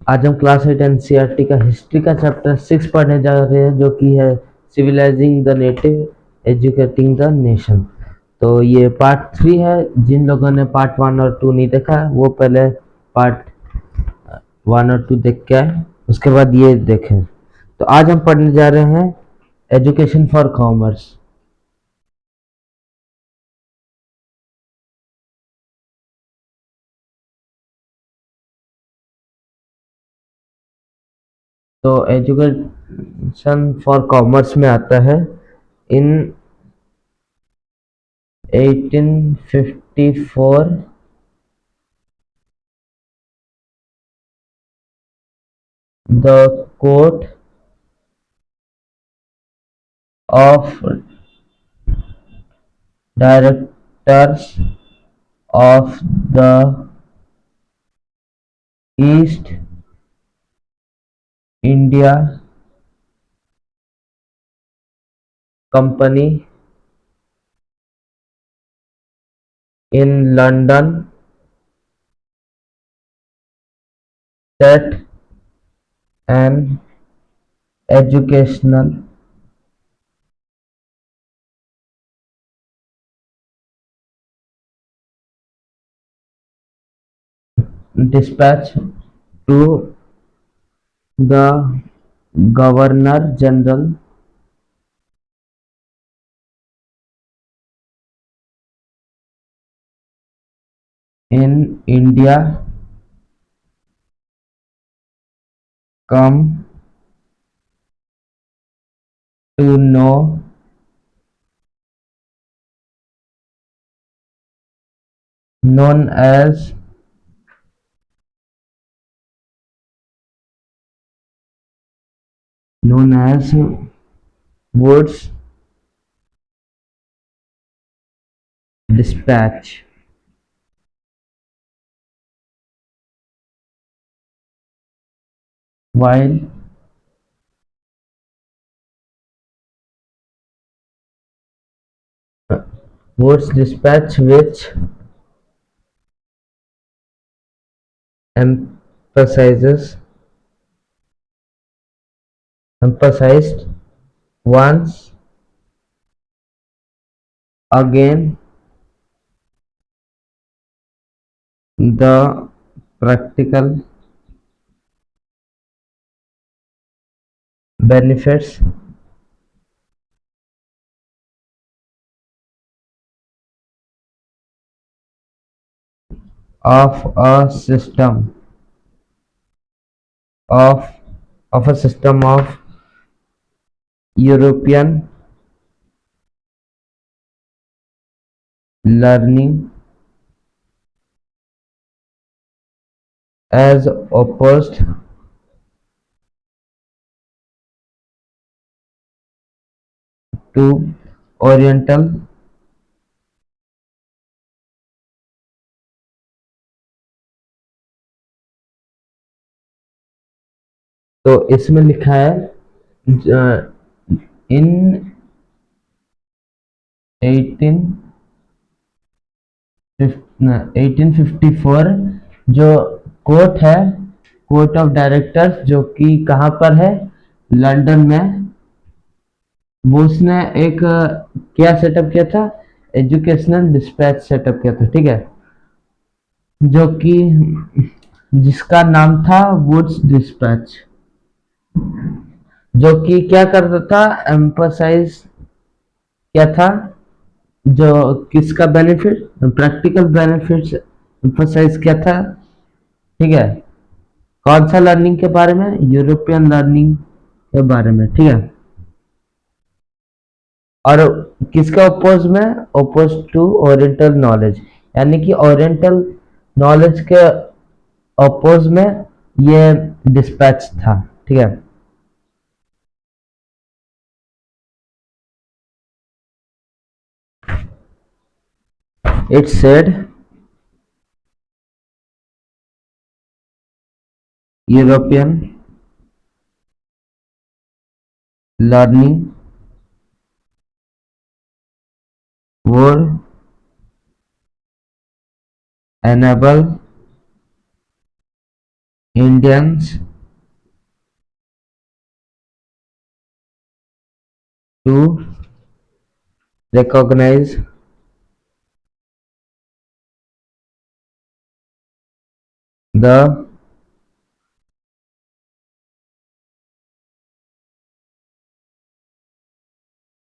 आज हम class 8 NCERT का हिस्ट्री का चैप्टर 6 पढ़ने जा रहे हैं, जो कि है civilising the native, educating the nation. तो ये पार्ट 3 है। जिन लोगों ने पार्ट 1 और 2 नहीं देखा वो पहले पार्ट 1 और 2 देख के आए, उसके बाद ये देखें। तो आज हम पढ़ने जा रहे हैं एजुकेशन फॉर कॉमर्स। तो एजुकेशन फॉर कॉमर्स में आता है इन 1854 the court of directors of the East India Company in London set an educational dispatch to the Governor General in India. Come to know known as Wood's Dispatch. While Wood's Dispatch, which emphasizes emphasized once again the practical benefits of a system of of European learning as opposed to Oriental. तो इसमें लिखा है इन 18 1854 जो court है, court of directors, जो कि कहाँ पर है, लंदन में। वो उसने एक क्या सेटअप किया था, एजुकेशनल डिस्पैच सेटअप किया था, ठीक है, जो कि जिसका नाम था वुड्स डिस्पैच, जो कि क्या करता था, एम्फसाइज क्या था, जो किसका बेनिफिट, प्रैक्टिकल बेनिफिट्स एम्फसाइज किया था, ठीक है। कौन सा लर्निंग के बारे में, यूरोपियन लर्निंग के बारे में, ठीक है। और किसका अपोज में, अपोज टू ओरिएंटल नॉलेज, यानी कि ओरिएंटल नॉलेज के अपोज में ये डिस्पैच था, ठीक है। It said European learning would enable Indians to recognize the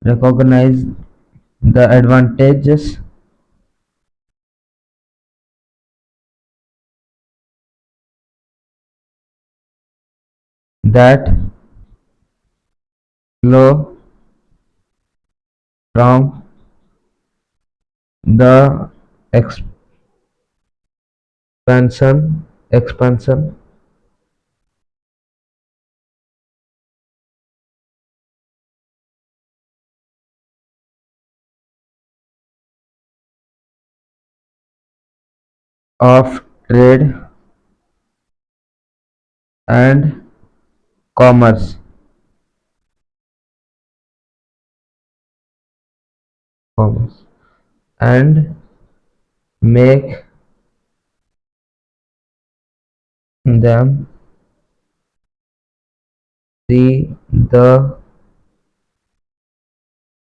recognize the advantages that flow from the expansion of trade and commerce, commerce and make them see the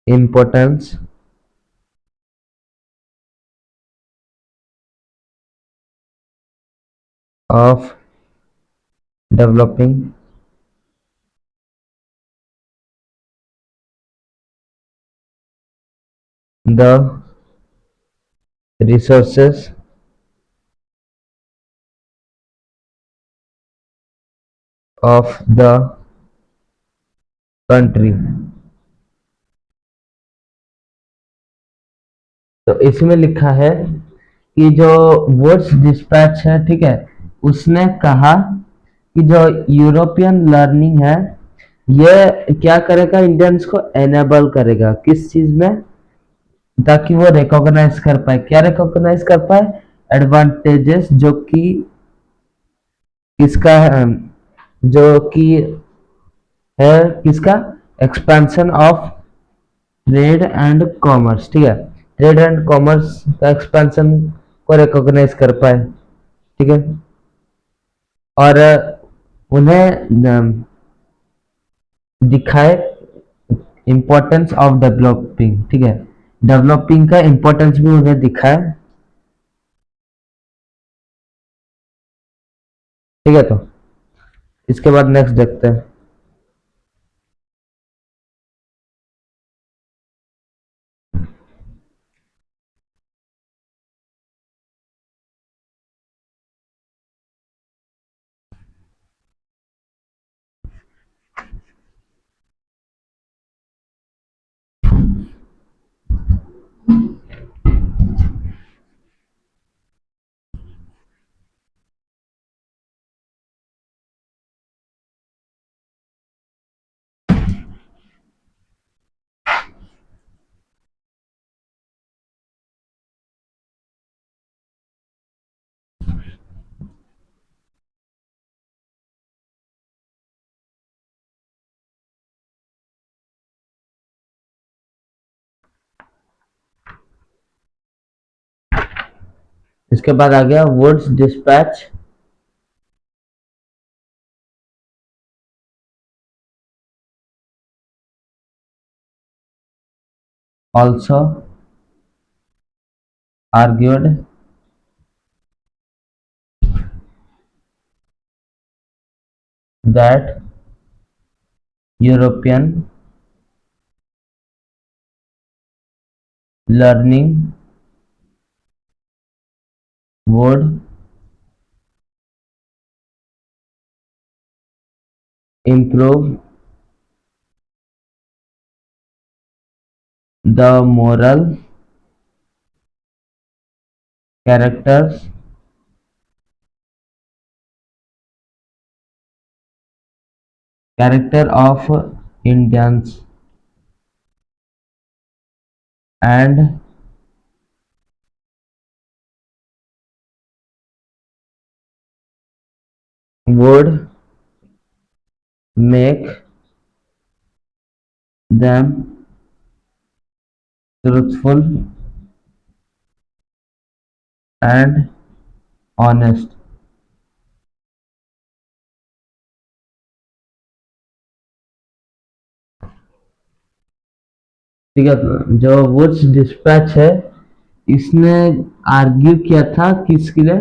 importance of developing the resources of the country। तो इसमें लिखा है कि जो words dispatch है, ठीक है, उसने कहा कि जो यूरोपियन लर्निंग है ये क्या करेगा, इंडियंस को एनेबल करेगा किस चीज में, ताकि वो रिकॉग्नाइज कर पाए, क्या रिकॉग्नाइज कर पाए, एडवांटेजेस जो कि किसका है, जो कि है किसका, expansion of trade and commerce, ठीक है, ट्रेड एंड कॉमर्स का एक्सपेंशन को रिकॉग्नाइज कर पाए, ठीक है, और उन्हें दिखाए इंपॉर्टेंस ऑफ डेवलपिंग, ठीक है, डेवलपिंग का इंपॉर्टेंस भी उन्हें दिखाए, ठीक है। तो इसके बाद नेक्स्ट देखते हैं। इसके बाद आ गया words dispatch also argued that European learning would improve the moral characters character of Indians and would make them truthful and honest ठीक है, जो वुड्स डिस्पैच है, इसने आर्ग्यू किया था किसके लिए,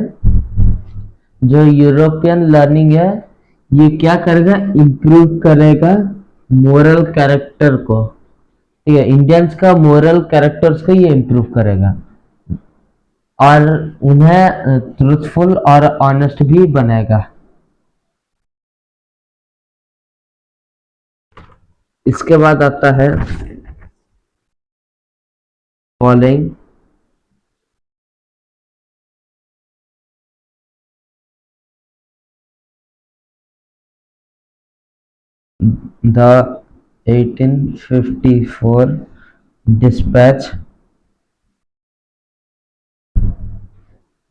जो यूरोपियन लर्निंग है, ये क्या करेगा, इम्प्रूव करेगा मोरल कैरेक्टर को। ठीक है, इंडियंस का मोरल कैरेक्टर्स को ये इम्प्रूव करेगा और उन्हें ट्रूथफुल और ऑनेस्ट भी बनाएगा। इसके बाद आता है following the 1854 dispatch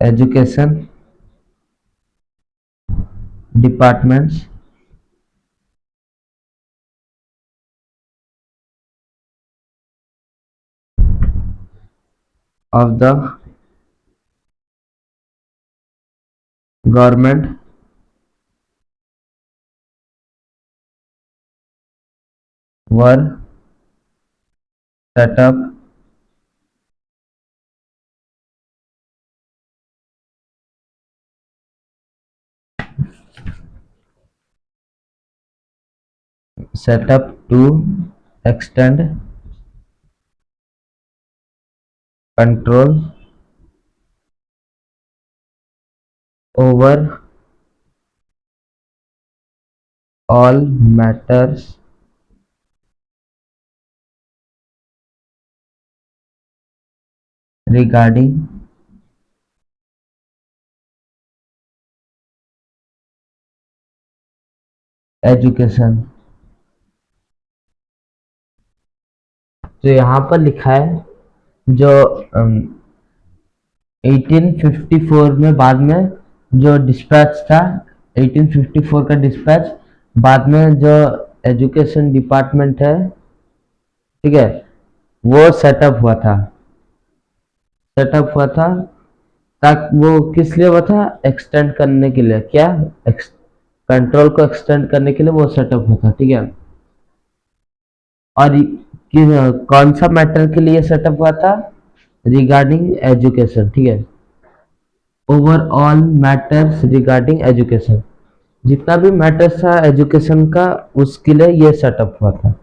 education departments of the government were set up to extend control over all matters regarding education। तो यहाँ पर लिखा है जो 1854 में बाद में जो डिस्पैच था, 1854 का डिस्पैच बाद में जो एजुकेशन डिपार्टमेंट है, ठीक है, वो सेटअप हुआ था ताकि वो किस लिए हुआ था, एक्सटेंड करने के लिए, क्या, कंट्रोल को एक्सटेंड करने के लिए वो सेटअप हुआ था। ठीक है, और कौन सा मैटर के लिए सेटअप हुआ था, रिगार्डिंग एजुकेशन। ठीक है, ओवरऑल मैटर्स रिगार्डिंग एजुकेशन, जितना भी मैटर्स था एजुकेशन का उसके लिए ये सेटअप हुआ था।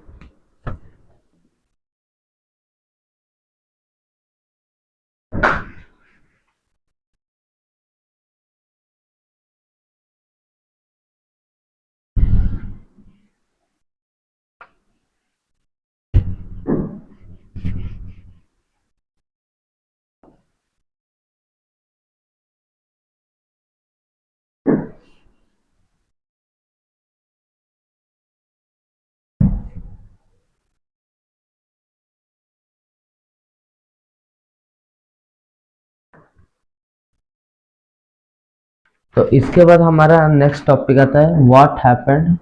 तो इसके बाद हमारा नेक्स्ट टॉपिक आता है what happened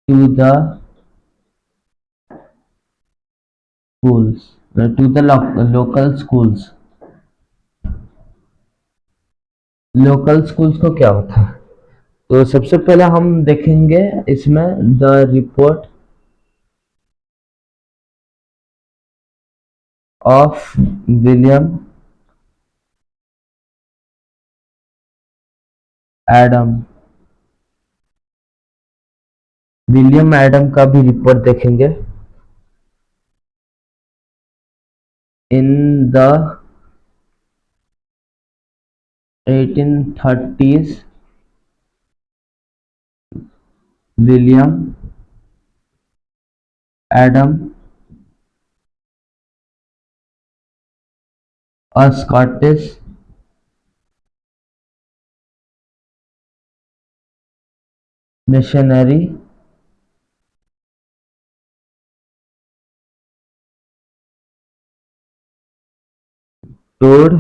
to the schools, to the local schools। Local schools को क्या होता है, तो सबसे पहले हम देखेंगे इसमें the report of William Adam. William Adam का भी रिपोर्ट देखेंगे in the 1830s। William Adam, a Scottish missionary, toured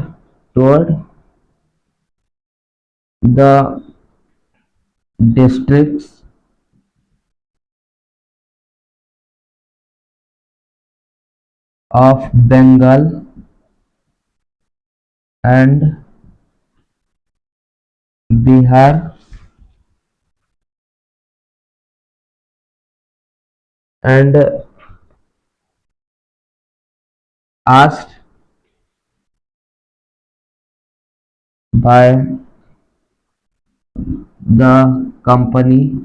the districts of Bengal and Bihar and asked by the company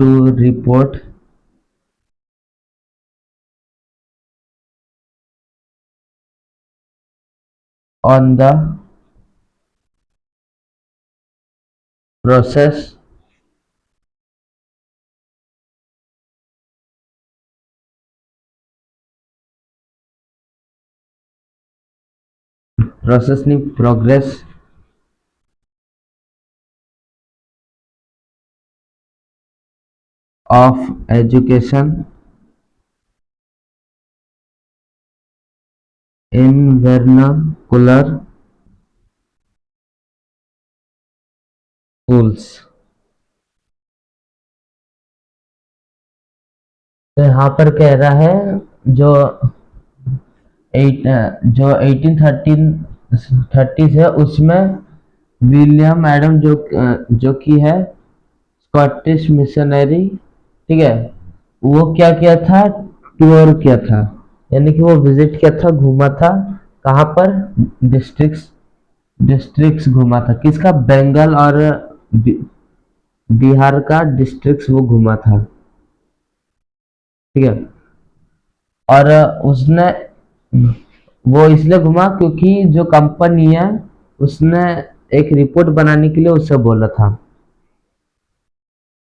to report on the process processing progress of education in vernacular schools। तो यहाँ पर कह रहा है जो जो 1830 है उसमें विलियम एडम जो कि है स्कॉटिश मिशनरी, ठीक है, वो क्या किया था, टूर किया था, यानी कि वो विजिट किया था, घूमा था, कहाँ पर, डिस्ट्रिक्ट्स डिस्ट्रिक्ट्स घूमा था, किसका, बंगाल और बि- बिहार का डिस्ट्रिक्ट्स वो घूमा था, ठीक है। और उसने वो इसलिए घुमा क्योंकि जो कंपनी है उसने एक रिपोर्ट बनाने के लिए उससे बोला था।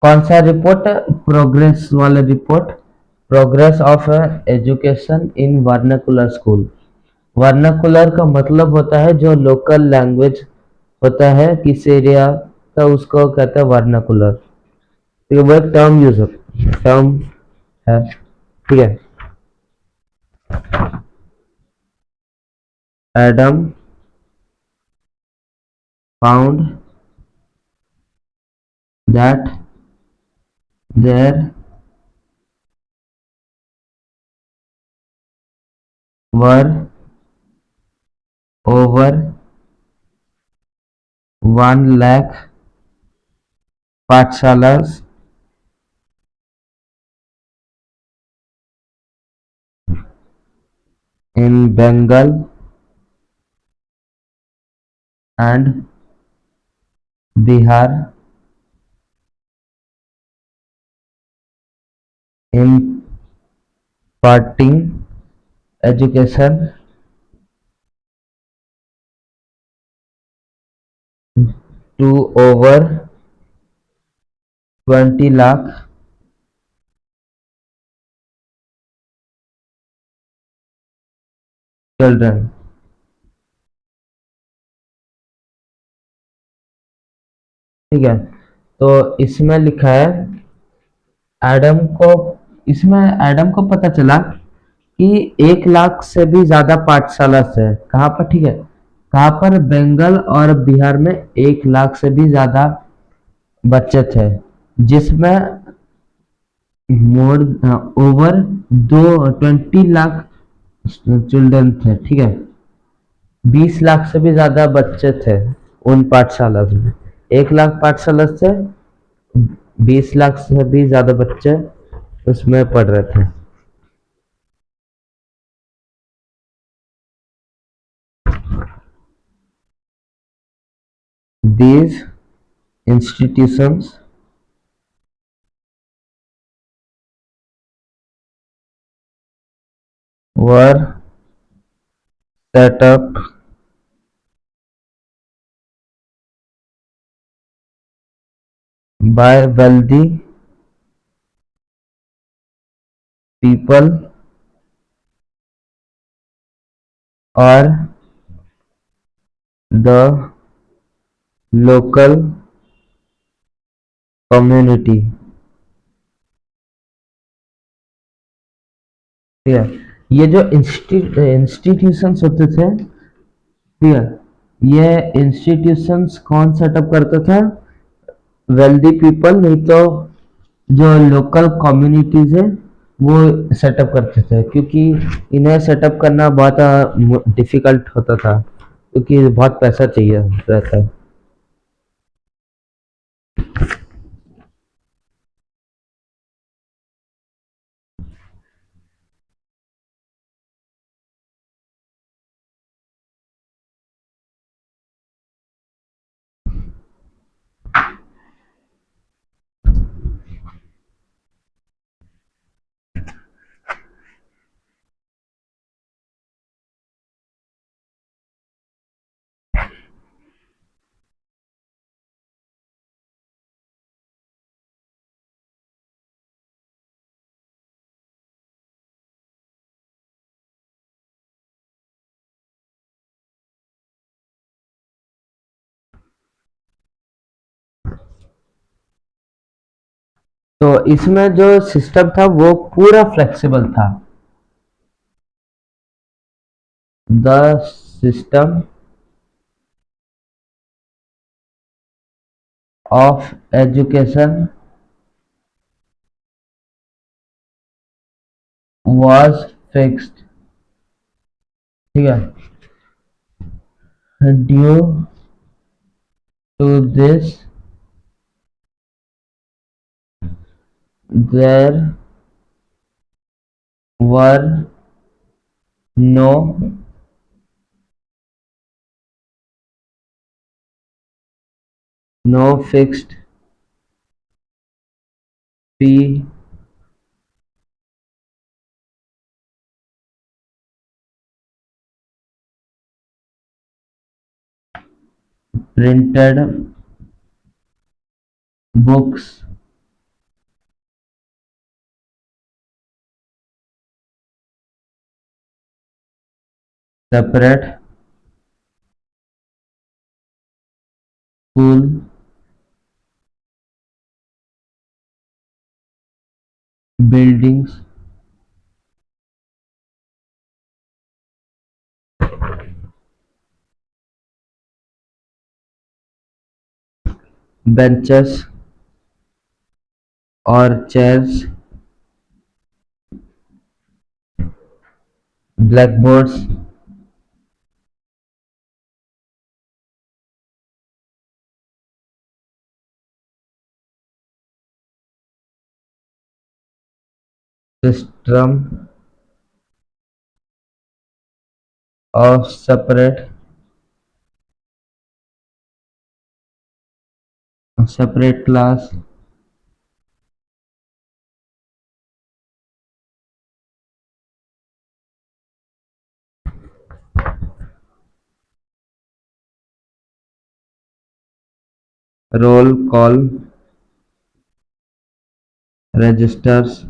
कौन सा रिपोर्ट, प्रोग्रेस वाला report, progress of education in vernacular school. Vernacular का मतलब होता है जो लोकल लैंग्वेज होता है किस एरिया का, उसको कहते हैं वर्नाकुलर, ठीक है। वो एक टर्म है, ठीक है। Adam found that there were over 1 lakh पाठशालास in Bengal and Bihar imparting education to over 20 lakh children, ठीक है। तो इसमें लिखा है एडम को, इसमें एडम को पता चला कि 1 लाख से भी ज्यादा पाठशाला है कहाँ पर, ठीक है, कहाँ पर, बंगाल और बिहार में 1 लाख से भी ज्यादा बच्चे थे, जिसमें मोर ओवर दो 20 लाख चिल्ड्रन थे, ठीक है। 20 लाख से भी ज्यादा बच्चे थे उन पाठशाला में, 1 लाख पाठशाला से 20 लाख से भी ज्यादा बच्चे उसमें पढ़ रहे थे। These institutions were set up by wealthy people or the local community, ठीक है। ये जो इंस्टीट्यूशंस होते थे, ठीक है, ये इंस्टीट्यूशंस कौन सेटअप करता था, वेल्दी पीपल, नहीं तो जो लोकल कम्युनिटीज है वो सेटअप करते थे, क्योंकि इन्हें सेटअप करना बहुत डिफिकल्ट होता था क्योंकि बहुत पैसा चाहिए रहता है। तो इसमें जो सिस्टम था वो पूरा फ्लेक्सिबल था। The system of education was fixed, ठीक है। Due to this, there were no fixed fee, printed books, separate school buildings, benches or chairs, blackboards, system of separate class, roll call registers,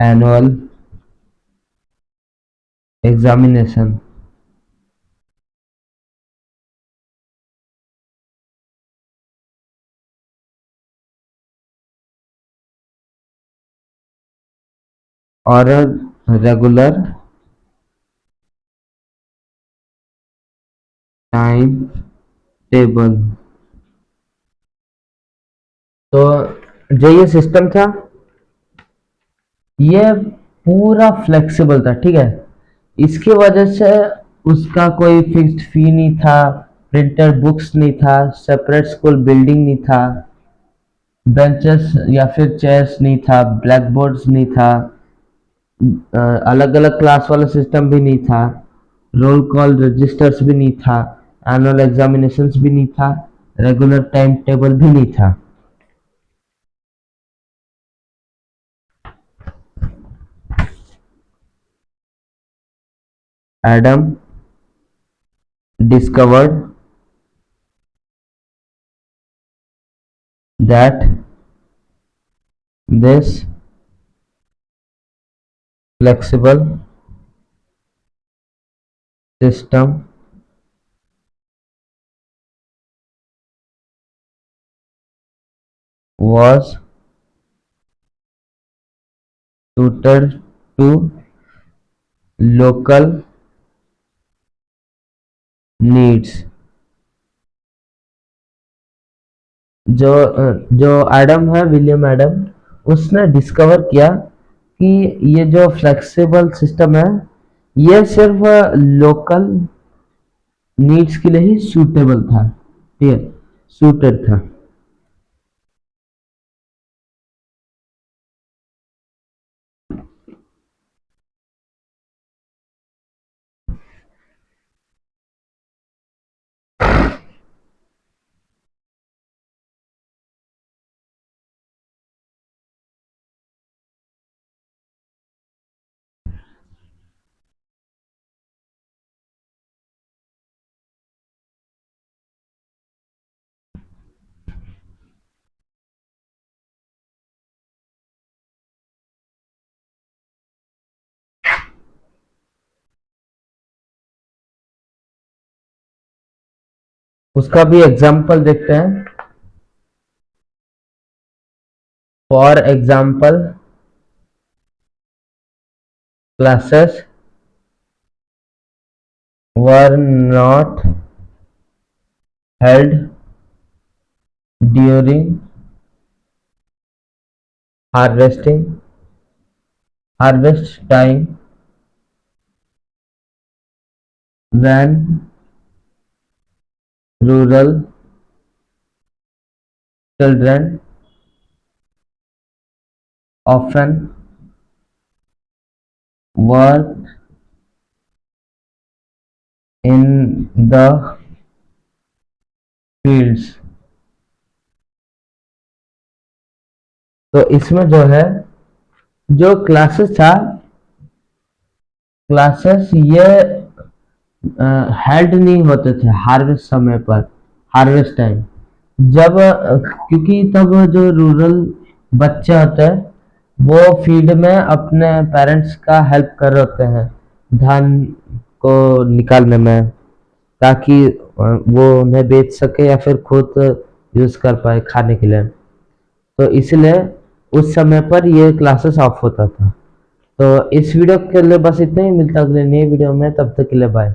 annual examination, और regular time table. तो जो ये system था ये पूरा flexible था, ठीक है। इसकी वजह से उसका कोई फिक्स्ड फी नहीं था, प्रिंटर बुक्स नहीं था, सेपरेट स्कूल बिल्डिंग नहीं था, बेंचेस या फिर चेयर्स नहीं था, ब्लैक बोर्ड्स नहीं था, अलग अलग क्लास वाला सिस्टम भी नहीं था, रोल कॉल रजिस्टर्स भी नहीं था, एनुअल एग्जामिनेशंस भी नहीं था, रेगुलर टाइम टेबल भी नहीं था। Adam discovered that this flexible system was suited to local needs। जो एडम है, विलियम एडम, उसने डिस्कवर किया कि ये जो फ्लेक्सिबल सिस्टम है ये सिर्फ लोकल नीड्स के लिए ही सूटेबल था, ठीक है, सूटेड था। उसका भी एग्जाम्पल देखते हैं। For example, classes were not held during harvest time when rural children often work in the fields। तो इसमें जो है, जो क्लासेस था, क्लासेस ये हेल्ड नहीं होते थे हार्वेस्ट समय पर, हार्वेस्ट टाइम, जब क्योंकि तब जो रूरल बच्चे होते हैं वो फील्ड में अपने पेरेंट्स का हेल्प कर रहे होते हैं धान को निकालने में, ताकि वो उन्हें बेच सके या फिर खुद यूज कर पाए खाने के लिए। तो इसलिए उस समय पर ये क्लासेस ऑफ होता था। तो इस वीडियो के लिए बस इतना ही, मिलता है अगले नए वीडियो में, तब तक के लिए बाय।